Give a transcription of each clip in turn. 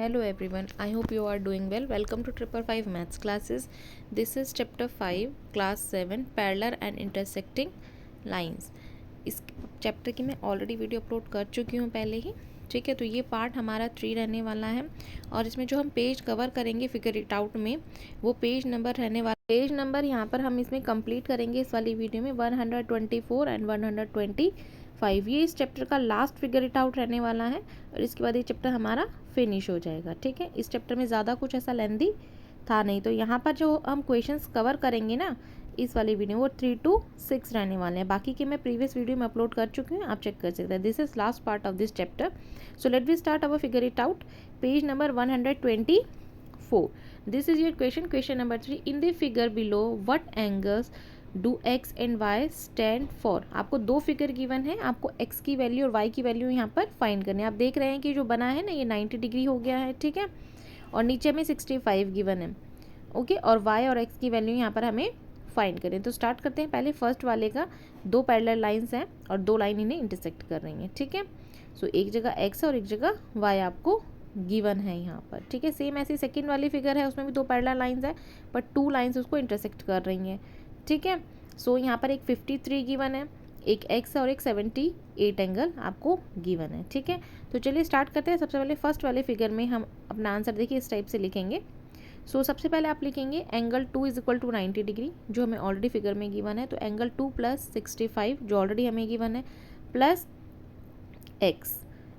Hello everyone, I hope you are doing well. Welcome to Triple Five Maths classes. This is chapter 5, class 7, parallel and intersecting lines. इस chapter की मैं already video upload कर चुकी हूँ पहले ही. ठीक है, तो ये पार्ट हमारा 3 रहने वाला है और इसमें जो हम पेज कवर करेंगे फिगर इट आउट में वो पेज नंबर रहने वाला. पेज नंबर यहाँ पर हम इसमें कंप्लीट करेंगे इस वाली वीडियो में 124 एंड 125. ये इस चैप्टर का लास्ट फिगर इट आउट रहने वाला है और इसके बाद ये चैप्टर हमारा फिनिश हो जाएगा. ठीक है, इस चैप्टर में ज़्यादा कुछ ऐसा लेंदी था नहीं. तो यहाँ पर जो हम क्वेश्चंस कवर करेंगे ना इस वाली वीडियो वो 3 to 6 रहने वाले हैं. बाकी के मैं प्रीवियस वीडियो में अपलोड कर चुकी हूँ, आप चेक कर सकते हैं. This is last part of this chapter. So let we start our figure it out. Page number 124. This is your question. Question number 3. In the figure below what angles do X and Y stand for. आपको दो figure given है, आपको x की value और Y की value यहाँ पर find करनी है. आप देख रहे हैं कि जो बना है ना ये 90 डिग्री हो गया है. ठीक है, और नीचे में 65 गिवन है. ओके, और वाई और एक्स की वैल्यू यहाँ पर हमें फाइंड करें. तो स्टार्ट करते हैं. पहले फर्स्ट वाले का दो पैरेलल लाइंस हैं और दो लाइन इन्हें इंटरसेक्ट कर रही हैं. ठीक है, सो एक जगह एक्स और एक जगह वाई आपको गिवन है यहाँ पर. ठीक है, सेम ऐसी सेकंड वाली फिगर है, उसमें भी दो पैरेलल लाइंस है बट टू लाइंस उसको इंटरसेक्ट कर रही हैं. ठीक है, सो यहाँ पर एक 53 गिवन है, एक एक्स और एक 78 एंगल आपको गिवन है. ठीक है, तो चलिए स्टार्ट करते हैं. सबसे पहले फर्स्ट वाले फिगर में हम अपना आंसर देखिए इस टाइप से लिखेंगे. सो सबसे पहले आप लिखेंगे angle 2 is equal to 90 degree जो हमें ऑलरेडी फिगर में गिवन है. तो एंगल 2 प्लस 65 जो ऑलरेडी हमें गिवन है plus X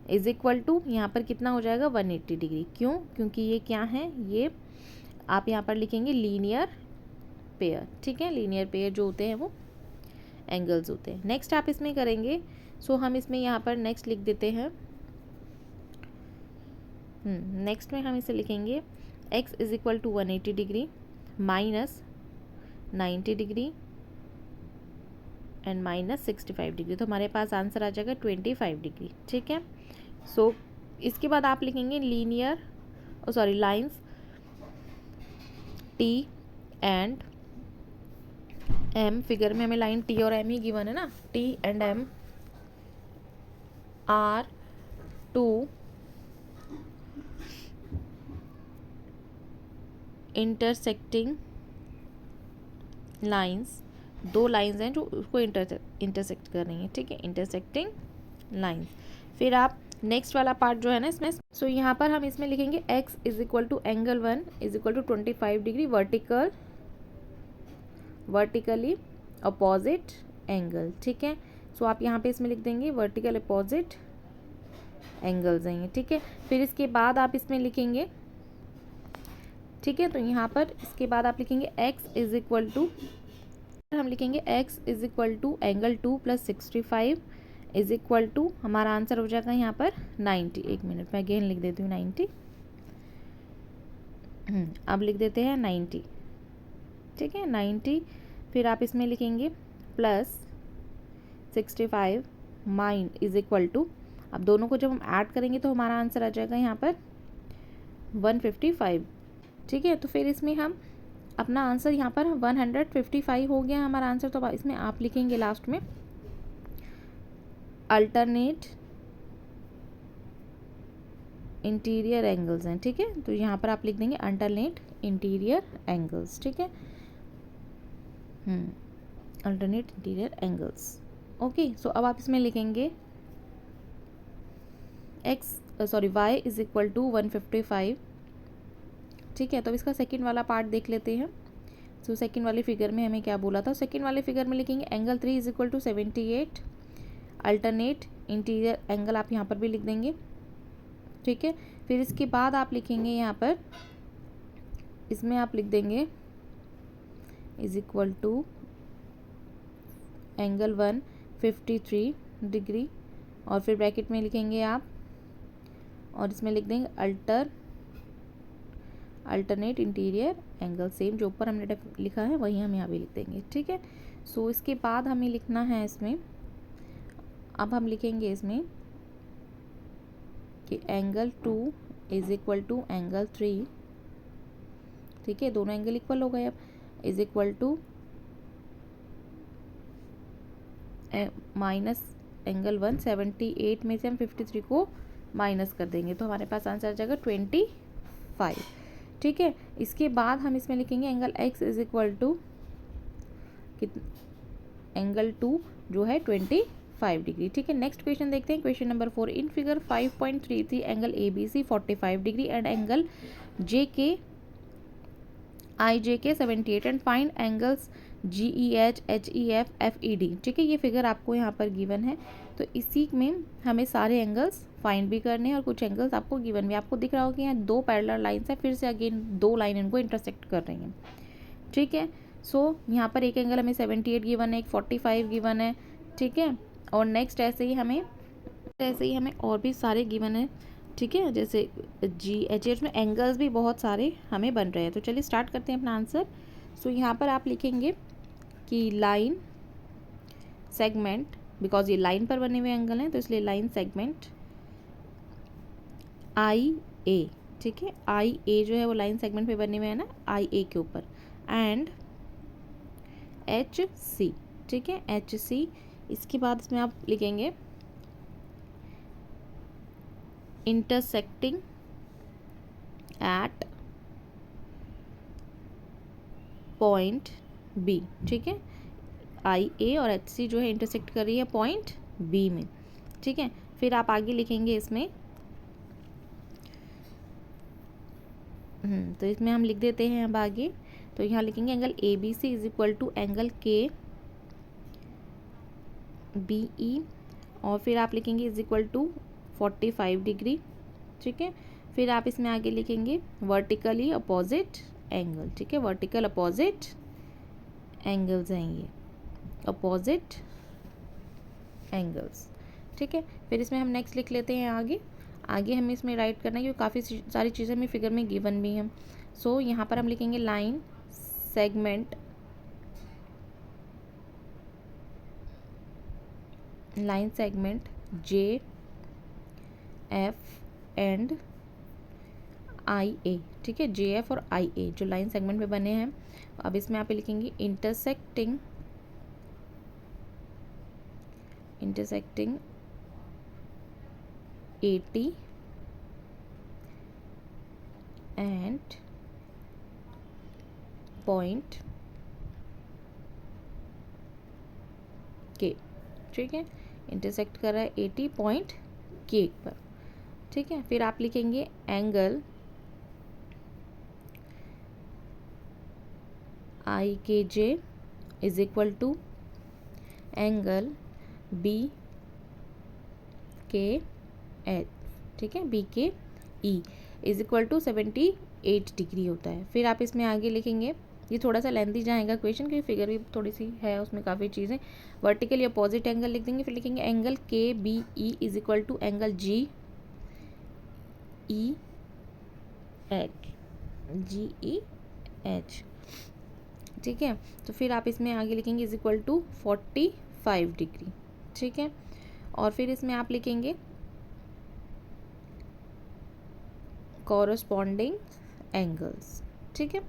is equal to यहाँ पर कितना हो जाएगा 180 डिग्री. क्यों? क्योंकि ये क्या है, ये आप यहाँ पर लिखेंगे लीनियर पेयर. ठीक है, लीनियर पेयर जो होते हैं वो एंगल्स होते हैं. नेक्स्ट आप इसमें करेंगे. सो हम इसमें यहाँ पर नेक्स्ट लिख देते हैं. नेक्स्ट में हम इसे लिखेंगे x is equal to 180 degree minus 90 degree and minus 65 degree. तो हमारे पास आंसर आ जाएगा 25 डिग्री. ठीक है, सो इसके बाद आप लिखेंगे linear lines t and m. Figure में हमें लाइन t और m ही गिवन है ना. t and m are two intersecting lines. दो लाइंस हैं जो उसको इंटरसेक्ट कर रही हैं. ठीक है, इंटरसेक्टिंग लाइंस. फिर आप नेक्स्ट वाला पार्ट जो है ना इसमें, सो यहाँ पर हम इसमें लिखेंगे x is equal to angle 1 is equal to 25 degree vertically opposite angle. ठीक है, सो आप यहाँ पे इसमें लिख देंगे वर्टिकल अपोजिट एंगल्स हैं. ठीक है, फिर इसके बाद आप इसमें लिखेंगे. ठीक है, तो यहाँ पर इसके बाद आप लिखेंगे x इज इक्वल टू, हम लिखेंगे x is equal to angle 2 plus 65 is equal to हमारा आंसर हो जाएगा यहाँ पर 90. एक मिनट मैं अगेन लिख देती हूँ 90. अब लिख देते हैं 90. ठीक है, 90. फिर आप इसमें लिखेंगे plus 65 minus is equal to, अब दोनों को जब हम ऐड करेंगे तो हमारा आंसर आ जाएगा यहाँ पर 155. ठीक है, तो फिर इसमें हम अपना आंसर यहाँ पर 155 हो गया हमारा आंसर. तो इसमें आप लिखेंगे लास्ट में अल्टरनेट इंटीरियर एंगल्स हैं. ठीक है, तो यहाँ पर आप लिख देंगे अल्टरनेट इंटीरियर एंगल्स. ठीक है, अल्टरनेट इंटीरियर एंगल्स. ओके, सो अब आप इसमें लिखेंगे y इज इक्वल टू 155. ठीक है, तो इसका सेकंड वाला पार्ट देख लेते हैं. सो सेकंड वाली फिगर में हमें क्या बोला था. सेकंड वाले फिगर में लिखेंगे angle 3 is equal to 78 alternate interior angle आप यहाँ पर भी लिख देंगे. ठीक है, फिर इसके बाद आप लिखेंगे यहाँ पर इसमें आप लिख देंगे is equal to angle 153 degree और फिर ब्रैकेट में लिखेंगे आप और इसमें लिख देंगे अल्टरनेट इंटीरियर एंगल. सेम जो ऊपर हमने लिखा है वही हम यहाँ भी लिख देंगे. ठीक है, सो इसके बाद हमें लिखना है इसमें, अब हम लिखेंगे इसमें कि angle 2 is equal to angle 3. ठीक है, दोनों एंगल इक्वल हो गए. अब is equal to minus angle 178 में से हम 53 को माइनस कर देंगे तो हमारे पास आंसर आ जाएगा 25। ठीक है, इसके बाद हम इसमें लिखेंगे angle x is equal to angle 2 जो है 25 डिग्री। ठीक है, नेक्स्ट क्वेश्चन देखते हैं, question number 4। In figure 5.33 angle ABC 45 degree and angle JK IJK 78 and find angles GEH HEF FED। ठीक है, ये फिगर आपको यहाँ पर गिवन है, तो इसी में हमें सारे एंगल्स फाइंड भी करने हैं और कुछ एंगल्स आपको गिवन भी। आपको दिख रहा होगा कि यहाँ दो पैरेलल लाइन्स है, फिर से अगेन दो लाइन इनको इंटरसेक्ट कर रही हैं। ठीक है, सो यहाँ पर एक एंगल हमें 78 गिवन है, एक 45 गिवन है। ठीक है, और नेक्स्ट ऐसे ही हमें और भी सारे गिवन है। ठीक है, जैसे GHH में एंगल्स भी बहुत सारे हमें बन रहे हैं। तो चलिए स्टार्ट करते हैं अपना आंसर। सो यहाँ पर आप लिखेंगे कि लाइन सेगमेंट, बिकॉज ये लाइन पर बने हुए एंगल हैं तो इसलिए लाइन सेगमेंट IA। ठीक है, IA जो है वो लाइन सेगमेंट पे बने हुए हैं ना, IA के ऊपर, एंड HC। ठीक है, HC। इसके बाद इसमें आप लिखेंगे इंटरसेक्टिंग एट पॉइंट B। ठीक है, IA और HC जो है इंटरसेक्ट कर रही है पॉइंट B में। ठीक है, फिर आप आगे लिखेंगे इसमें तो इसमें हम लिख देते हैं अब आगे। तो यहाँ लिखेंगे angle ABC is equal to angle KBE, और फिर आप लिखेंगे इज इक्वल टू 45 डिग्री। ठीक है, फिर आप इसमें आगे लिखेंगे वर्टिकली अपोजिट एंगल। ठीक है, वर्टिकल अपोजिट एंगल्स हैं ये, अपोजिट एंगल्स। ठीक है, फिर इसमें हम नेक्स्ट लिख लेते हैं आगे हमें इसमें राइट करना है क्योंकि काफ़ी सारी चीज़ें हमें फिगर में गिवन भी हैं। सो यहाँ पर हम लिखेंगे line segment JF and IA। ठीक है, JF और IA जो लाइन सेगमेंट में बने हैं। अब इसमें आप लिखेंगे intersecting AT and point K। ठीक है, इंटरसेक्ट कर रहा है AT पॉइंट K पर। ठीक है, फिर आप लिखेंगे angle IKJ is equal to angle BKH। ठीक है, BKE is equal to 78 degree होता है। फिर आप इसमें आगे लिखेंगे, ये थोड़ा सा लेंथी जाएगा क्वेश्चन क्योंकि फिगर भी थोड़ी सी है, उसमें काफ़ी चीज़ें। वर्टिकली अपोजिट एंगल लिख देंगे, फिर लिखेंगे angle KBE is equal to angle GEH। ठीक है, तो फिर आप इसमें आगे लिखेंगे इज इक्वल टू 45 डिग्री। ठीक है, और फिर इसमें आप लिखेंगे कॉरस्पॉन्डिंग एंगल्स। ठीक है,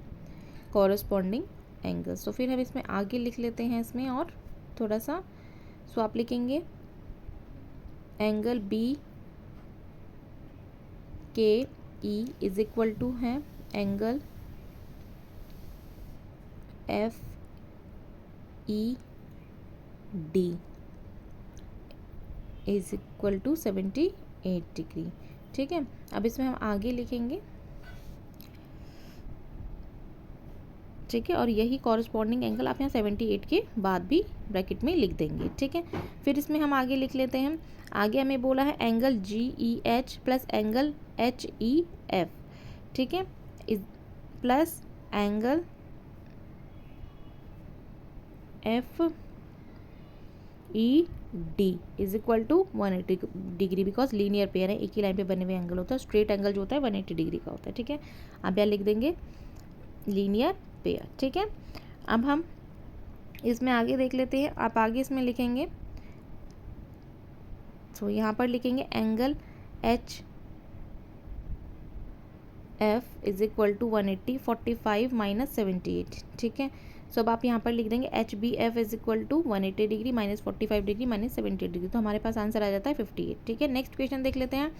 कॉरस्पॉन्डिंग एंगल्स। तो फिर हम इसमें आगे लिख लेते हैं इसमें और थोड़ा सा। सो आप लिखेंगे angle BKE is equal to है angle FED is equal to 78 degree. ठीक है, अब इसमें हम आगे लिखेंगे। ठीक है, और यही कॉरस्पॉन्डिंग एंगल आप यहाँ 78 के बाद भी ब्रैकेट में लिख देंगे। ठीक है, फिर इसमें हम आगे लिख लेते हैं। आगे हमें बोला है angle GEH plus angle HEF। ठीक है, plus angle FED is equal to 180 degree, because linear pair है, एक ही लाइन पे बने हुए एंगल होता है। स्ट्रेट एंगल जो होता है 180 डिग्री का होता है। ठीक है, अब यहाँ लिख देंगे लीनियर पेयर। ठीक है, अब हम इसमें आगे देख लेते हैं। आप आगे इसमें लिखेंगे, तो यहाँ पर लिखेंगे angle HF is equal to 180 45 minus 78। ठीक है, सो अब आप यहाँ पर लिख देंगे H B F is equal to 180 degree minus 45 degree minus 70 degree, तो हमारे पास आंसर आ जाता है 58। ठीक है, नेक्स्ट क्वेश्चन देख लेते हैं।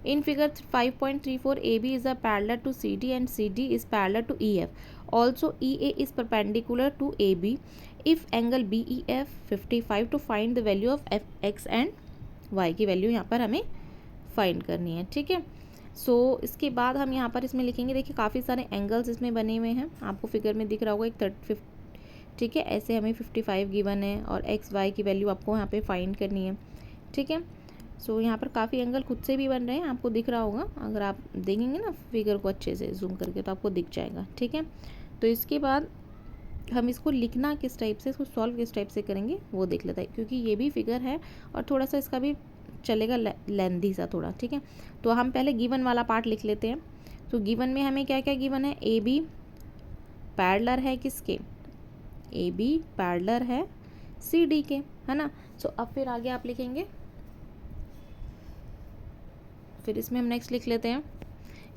In figure 5.34 A B is a parallel to C D and C D is parallel to E F, also E A is perpendicular to A B, if angle B E F 55 to find the value of F X and Y की value यहाँ पर हमें find करनी है। ठीक है, सो इसके बाद हम यहाँ पर इसमें लिखेंगे, देखिए काफ़ी सारे एंगल्स इसमें बने हुए हैं, आपको फिगर में दिख रहा होगा एक 30। ठीक है, ऐसे हमें 55 गिवन है और एक्स वाई की वैल्यू आपको यहाँ पे फाइंड करनी है। ठीक है, सो यहाँ पर काफ़ी एंगल खुद से भी बन रहे हैं, आपको दिख रहा होगा, अगर आप देखेंगे ना फिगर को अच्छे से जूम करके तो आपको दिख जाएगा। ठीक है, तो इसके बाद हम इसको लिखना किस टाइप से, इसको सॉल्व किस टाइप से करेंगे वो देख लेते हैं, क्योंकि ये भी फिगर है और थोड़ा सा इसका भी चलेगा लेंथी सा थोड़ा। ठीक है, तो हम पहले गिवन वाला पार्ट लिख लेते हैं। तो गिवन में हमें क्या क्या गिवन है, ए बी पैरेलल है किसके, ए बी पैरेलल है सी डी के, है ना। सो अब फिर आगे आप लिखेंगे, फिर इसमें हम नेक्स्ट लिख लेते हैं,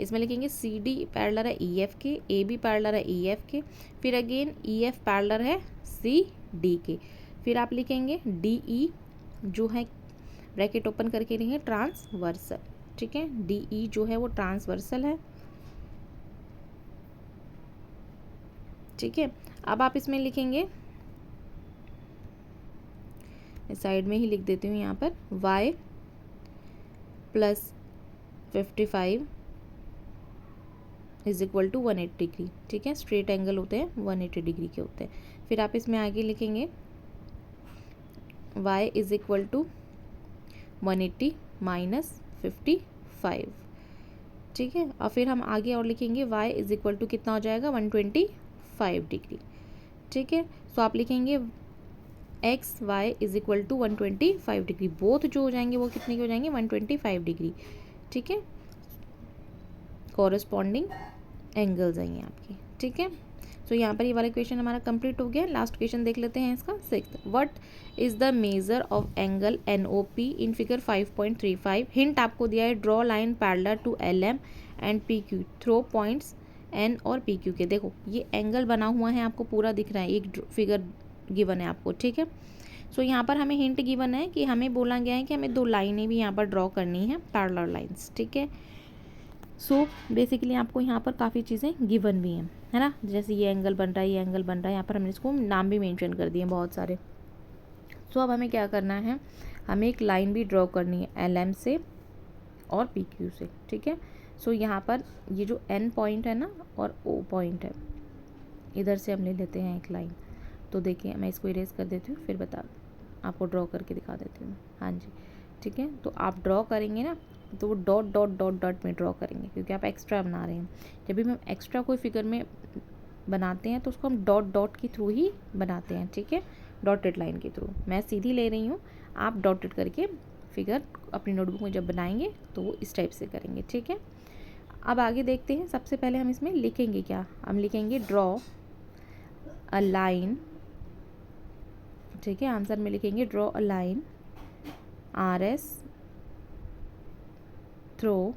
इसमें लिखेंगे सी डी पैरेलल है ई एफ के, ए बी पैरेलल है ई एफ के, फिर अगेन ई एफ पैरेलल है सी डी के, फिर आप लिखेंगे डी ई जो है ब्रैकेट ओपन करके लिखेंगे ट्रांसवर्सल। ठीक है, डी ई जो है वो ट्रांसवर्सल है। ठीक है, अब आप इसमें लिखेंगे, साइड में ही लिख देती हूँ यहाँ पर, y plus 55 is equal to 180 degree. ठीक है, स्ट्रेट एंगल होते हैं 180 डिग्री के होते हैं। फिर आप इसमें आगे लिखेंगे y is equal to 180 minus 55। ठीक है, और फिर हम आगे और लिखेंगे y इज इक्वल टू कितना हो जाएगा 125 डिग्री। ठीक है, सो आप लिखेंगे X Y is equal to 125 degree, both जो हो जाएंगे वो कितने के हो जाएंगे 125 डिग्री। ठीक है, कॉरस्पॉन्डिंग एंगल्स आएंगे आपके। ठीक है, सो यहाँ पर ये वाला क्वेश्चन हमारा कंप्लीट हो गया। लास्ट क्वेश्चन देख लेते हैं इसका, 6th, what is the measure of angle N O P in figure 5.35। Hint आपको दिया है, draw line parallel to L M and P Q, through points N और पी क्यू के। देखो ये एंगल बना हुआ है, आपको पूरा दिख रहा है, एक फिगर गिवन है आपको। ठीक है, सो यहाँ पर हमें हिंट गिवन है कि हमें बोला गया है कि हमें 2 लाइनें भी यहाँ पर ड्रॉ करनी है, पैरेलल लाइंस। ठीक है, सो बेसिकली आपको यहाँ पर काफ़ी चीज़ें गिवन भी हैं, है ना, जैसे ये एंगल बन रहा है, ये एंगल बन रहा है, यहाँ पर हमने इसको नाम भी मेंशन कर दिए बहुत सारे। सो अब हमें क्या करना है, हमें एक लाइन भी ड्रॉ करनी है एल एम से और पी क्यू से। ठीक है, सो यहाँ पर ये जो एन पॉइंट है ना और ओ पॉइंट है, इधर से हम ले लेते हैं एक लाइन। तो देखिए मैं इसको इरेज कर देती हूँ, फिर आपको ड्रॉ करके दिखा देती हूँ। हाँ जी, ठीक है, तो आप ड्रॉ करेंगे ना तो वो डॉट डॉट डॉट डॉट में ड्रॉ करेंगे, क्योंकि आप एक्स्ट्रा बना रहे हैं। जब भी हम एक्स्ट्रा कोई फिगर में बनाते हैं तो उसको हम डॉट डॉट के थ्रू ही बनाते हैं। ठीक है, डॉटेड लाइन के थ्रू। मैं सीधी ले रही हूँ, आप डॉटेड करके फिगर अपनी नोटबुक में जब बनाएंगे तो वो इस टाइप से करेंगे। ठीक है, अब आगे देखते हैं। सबसे पहले हम इसमें लिखेंगे क्या, हम लिखेंगे ड्रॉ अ लाइन। ठीक है, आंसर में लिखेंगे draw a line R S through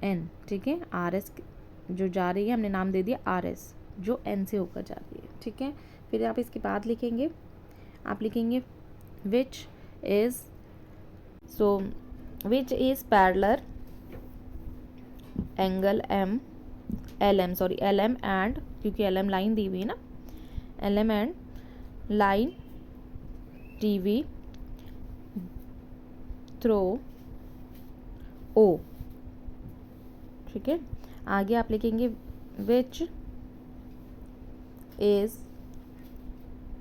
N. ठीक है, आर एस जो जा रही है हमने नाम दे दिया आर एस, जो एन से होकर जा रही है। ठीक है, फिर आप इसके बाद लिखेंगे, आप लिखेंगे which is parallel angle M L M, sorry L M and, क्योंकि एल एम लाइन दी हुई है ना, L M and line T V through O. ठीक है, आगे आप लिखेंगे which is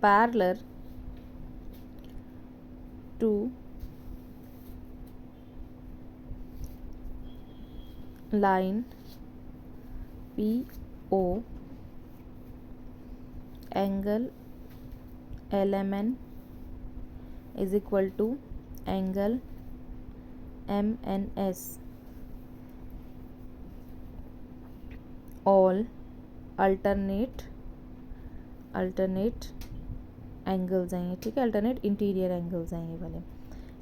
parallel to line P O angle L M N is equal to angle M N S, all alternate angles हैं। ठीक है, अल्टरनेट इंटीरियर एंगल्स हैं ये वाले।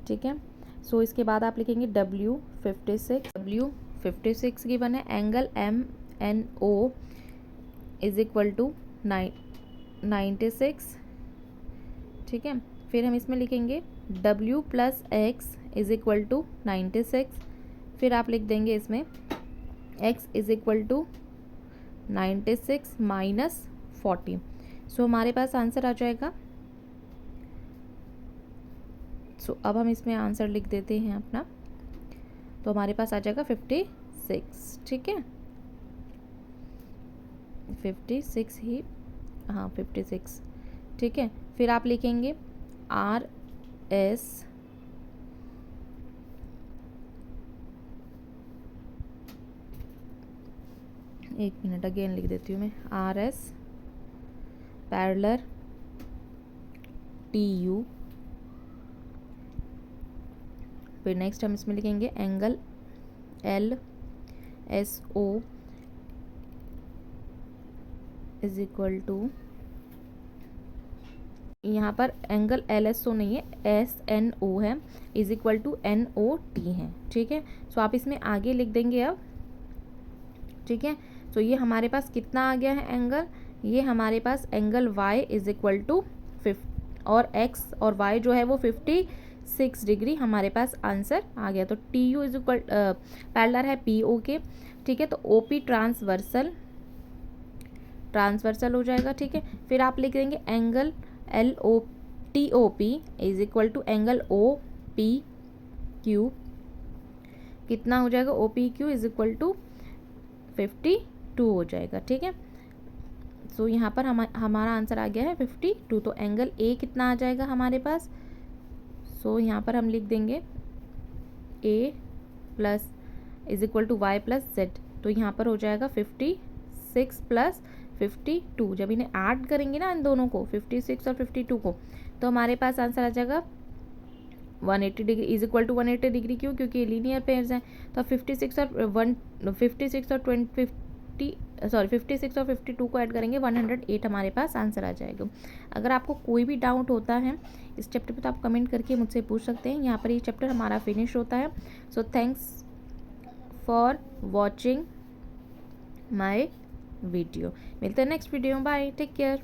ठीक है, सो इसके बाद आप लिखेंगे W56 गिवन है, angle M N O is equal to 90 96, ठीक है। फिर हम इसमें लिखेंगे w plus X is equal to 96, फिर आप लिख देंगे इसमें x is equal to 96 minus 40। So हमारे पास आंसर आ जाएगा। सो अब हम इसमें आंसर लिख देते हैं अपना, तो हमारे पास आ जाएगा 56, ठीक है। 56 ही, हाँ 56, ठीक है। फिर आप लिखेंगे आर एस एक मिनट अगेन लिख देती हूँ मैं, R S parallel T U. फिर नेक्स्ट हम इसमें लिखेंगे angle L S O is equal to, यहाँ पर एंगल एल एस ओ नहीं है, एस एन ओ है, is equal to N O T है, ठीक है। सो आप इसमें आगे लिख देंगे अब, ठीक है। तो ये हमारे पास कितना आ गया है एंगल, ये हमारे पास angle y is equal to 50 और x और y जो है वो 56 डिग्री हमारे पास आंसर आ गया। तो T U is equal parallel है पी ओ के, ठीक है। तो ओ पी ट्रांसवर्सल हो जाएगा, ठीक है। फिर आप लिख देंगे angle L O T O P is equal to angle O P Q, कितना हो जाएगा, O P Q is equal to 52 हो जाएगा, ठीक है। सो यहाँ पर हमारा आंसर आ गया है 52। तो एंगल ए कितना आ जाएगा हमारे पास, सो यहाँ पर हम लिख देंगे A plus is equal to Y plus Z. तो यहाँ पर हो जाएगा 56 प्लस 52। जब इन्हें ऐड करेंगे ना इन दोनों को, 56 और 52 को, तो हमारे पास आंसर आ जाएगा 180 degree is equal to 180 degree. क्यों, क्योंकि लीनियर पेयर्स हैं। तो 56 और 56 और 52 को ऐड करेंगे, 108 हमारे पास आंसर आ जाएगा। अगर आपको कोई भी डाउट होता है इस चैप्टर पे तो आप कमेंट करके मुझसे पूछ सकते हैं। यहाँ पर ये चैप्टर हमारा फिनिश होता है। So thanks for watching my video. मिलते हैं next video, bye, take care.